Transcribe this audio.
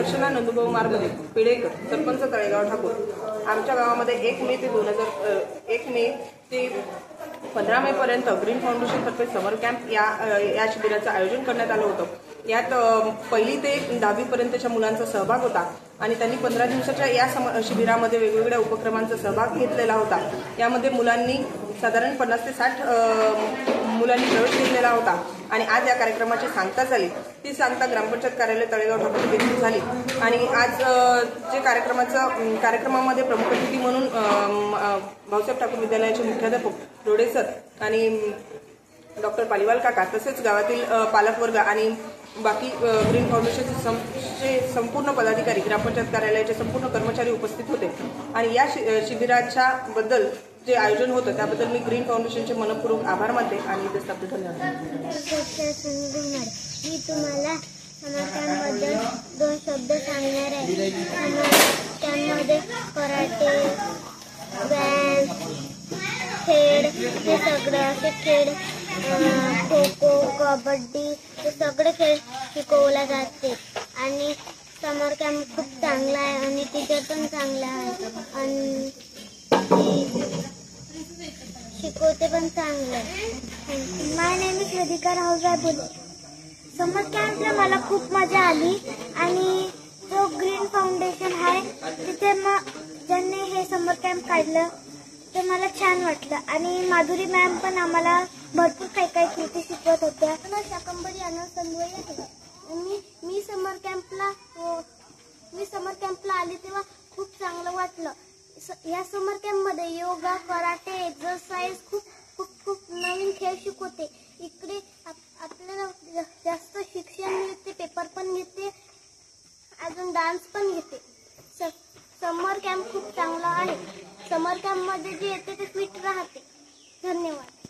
दर्शना नंदुभाऊ मारमध्ये पिळेकर, सरपंच तळेगाव ठाकूर। आमच्या गावामध्ये 1 मे ते 15 मे पर्यंत ग्रीन फाउंडेशन तर्फे समर कॅम्प या शिबिराचं आयोजन करण्यात आलं होतं। यात 1ली ते 10वी पर्यंतच्या मुलांचा सहभाग होता आणि त्यांनी 15 दिवसाच्या या शिबिरामध्ये वेगवेगळ्या उपक्रमांचा सहभाग घेतलेला होता। यामध्ये मुलांनी साधारण 50 ते 60 मुलांनी प्रवेश घेतलेला होता आणि आज या कार्यक्रमाची सांगता झाली। ती सांगता ग्रामपंचायत कार्यालय तळेगाव ठाकूर येथे झाली आणि आज जे कार्यक्रमामध्ये प्रमुख अतिथी म्हणून भाऊसाहेब ठाकूर विद्यालयाचे मुख्याध्यापक रोडे सर आणि डॉक्टर पालिवाल काका तसेच गावातील पालकवर्ग आणि बाकी ग्रीन फाउंडेशनचे संपूर्ण पदाधिकारी, ग्रामपंचायत कार्यालयाचे संपूर्ण कर्मचारी उपस्थित होते आणि या शिबिराच्या बद्दल जे आयोजन होतं त्याबद्दल मी ग्रीन फाउंडेशनचे मनपूर्वक आभार मानते आणि त्यासाठी धन्यवाद। मी तुम्हाला समर कॅम्पबद्दल 2 शब्द सांगणार आहे। त्यामध्ये कराटे, डान्स, खेळ हे सगळे असे खेळ, खो खो, कबड्डी हे सगळे खेळ शिकवले जाते आणि समर कॅम्प खूप चांगला आहे आणि टीचर पण चांगला आहे आणि शिकवते पण चांगलं आहे। माय नेम इज वेदिका राहुलराय बोले। समर कॅम्पला मला खूप मजा आली आणि जो ग्रीन फाउंडेशन आहे तिथे ज्यांनी हे समर कॅम्प काढलं ते मला छान वाटलं आणि माधुरी मॅम पण आम्हाला भरपूर काही कृती शिकवत होत्या। शाकंबरी आनंद संदवई आहे। मी समर कॅम्पला आली तेव्हा खूप चांगलं वाटलं। या समर कॅम्पमध्ये योगा, कराटे, एक्सरसाइज खूप नवीन खेळ शिकवते। इकडे आपल्याला जास्त शिक्षण मिळते, पेपर पण घेते, अजून डान्स पण घेते। समर कॅम्प खूप चांगला आहे। समर कॅम्पमध्ये जे येते ते फिट राहते। धन्यवाद।